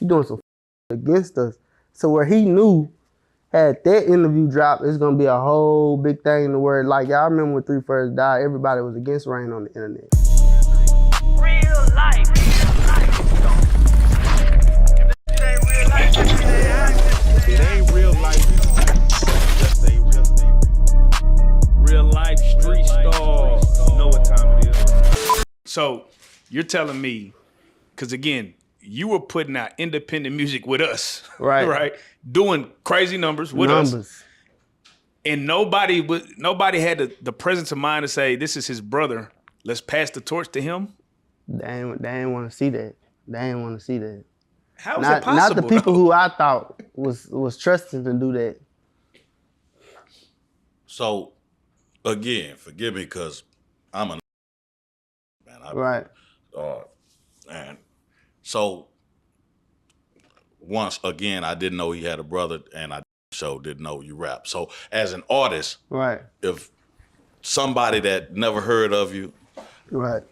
You doing some against us. So where he knew, had that interview drop, it's gonna be a whole big thing in the word. Like, y'all remember when 3 first died, everybody was against Rain on the internet. Real life. It ain't real life. Just a real life street Starz. You know what time it is. So you're telling me, because again, you were putting out independent music with us, Right? right? Doing crazy numbers with us, and nobody had the presence of mind to say, "This is his brother. Let's pass the torch to him." They ain't want to see that. They ain't want to see that. How is it possible? Not the people who I thought was trusting to do that. So, again, forgive me because I'm a man. Right. And so, once again, I didn't know he had a brother, and I didn't know you rap. So, as an artist, right, if somebody that never heard of you, right,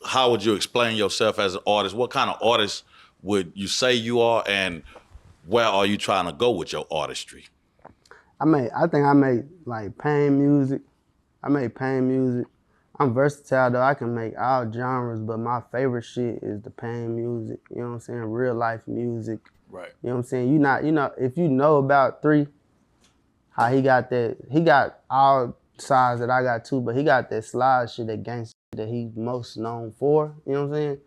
how would you explain yourself as an artist? What kind of artist would you say you are, and where are you trying to go with your artistry? I think I make like pain music. I make pain music. I'm versatile though. I can make all genres, but my favorite shit is the pain music. You know what I'm saying? Real life music. Right. You know what I'm saying? If you know about 3, how he got all sides that I got too, but he got that slide shit, that gangsta that he's most known for. You know what I'm saying?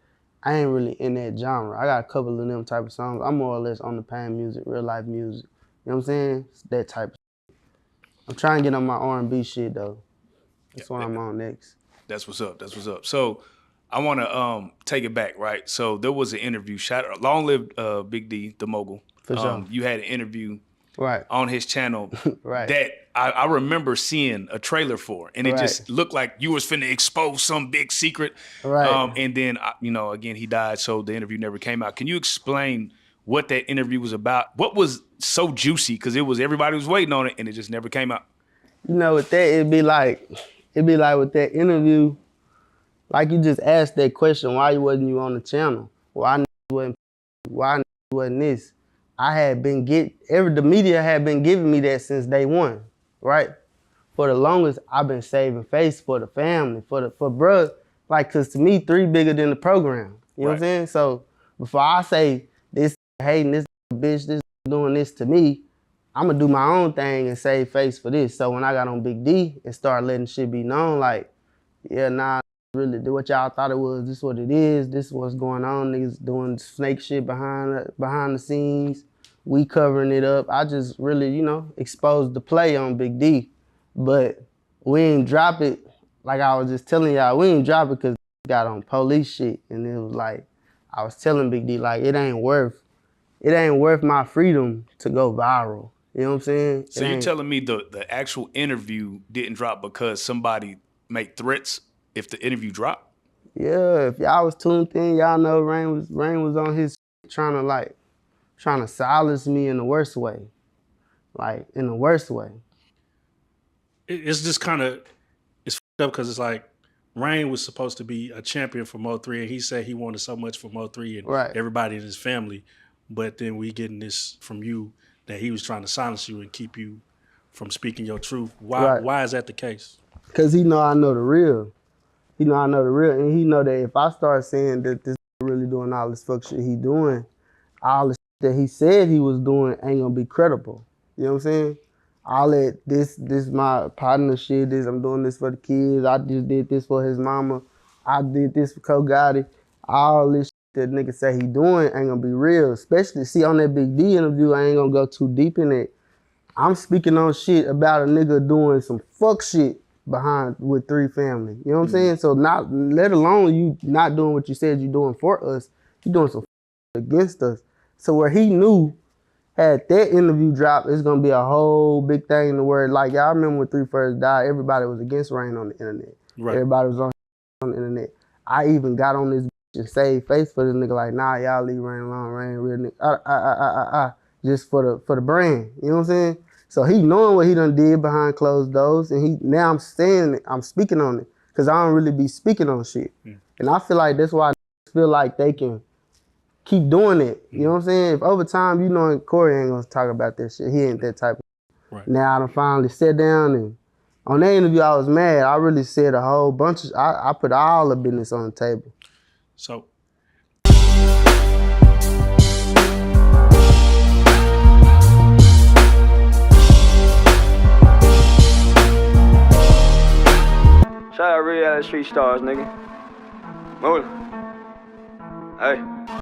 I ain't really in that genre. I got a couple of them type of songs. I'm more or less on the pain music, real life music. You know what I'm saying? It's that type of shit. I'm trying to get on my R&B shit though. That's what I'm on next. That's what's up. That's what's up. So I want to take it back, right? So there was an interview. Long live Big D, the mogul. For sure. You had an interview right on his channel right. that I remember seeing a trailer for, and it just looked like you was finna expose some big secret. Right. And then, again, he died, so the interview never came out. Can you explain what that interview was about? What was so juicy? Because everybody was waiting on it, and it just never came out. You know, with that, it'd be like with that interview, like you just asked that question, why wasn't you on the channel? Why wasn't this? The media had been giving me that since day one, right? For the longest, I've been saving face for the family, for bruh, like, cause to me, 3 bigger than the program. You know what I'm saying? So before I say this hating, this bitch, this doing this to me, I'm gonna do my own thing and save face for this. So when I got on Big D and started letting shit be known, like, yeah, nah, really, what y'all thought it was, this what it is, this what's going on, niggas doing snake shit behind the scenes, we covering it up. I just really, exposed the play on Big D. But we ain't drop it, like I was just telling y'all, we ain't drop it because got on police shit. And it was like, I was telling Big D, like, it ain't worth my freedom to go viral. You know what I'm saying? So you're telling me the actual interview didn't drop because somebody made threats if the interview dropped? Yeah, if y'all was tuned in, y'all know Rain was on his trying to silence me in the worst way. Like, in the worst way. It's just kind of, it's fucked up because it's like, Rain was supposed to be a champion for MO3, and he said he wanted so much for MO3 and everybody in his family, but then we getting this from you that he was trying to silence you and keep you from speaking your truth. Why is that the case? Because he know I know the real. He know I know the real, and he know that if I start saying that this really doing all this fuck shit he doing, all the shit that he said he was doing ain't gonna be credible. You know what I'm saying? All that, this my partner shit, I'm doing this for the kids, I just did this for his mama, I did this for Gotti. All this shit that nigga say he doing ain't gonna be real. Especially, see, on that Big D interview, I ain't gonna go too deep in it. I'm speaking on shit about a nigga doing some fuck shit with 3 family. You know what I'm saying? So not, let alone you not doing what you said you doing for us, you doing some against us. So where he knew, had that interview drop, it's gonna be a whole big thing in the word. Like, y'all remember when 3 first died, everybody was against Rain on the internet. Right. Everybody was on the internet. I even got on this bitch and saved face for this nigga, like, nah, y'all leave Rain alone, Rain real nigga, just for the brand. You know what I'm saying? So he knowing what he done did behind closed doors, and now I'm saying it, I'm speaking on it, because I don't really be speaking on shit. And I feel like that's why I feel like they can keep doing it. You know what I'm saying? If over time, you know, Corey ain't gonna talk about that shit. He ain't that type of. Right. Now I done finally sat down and on that interview I was mad. I really said a whole bunch of. I put all the business on the table. So. Shout out Reallyfe Street Starz, nigga. Move. Hey.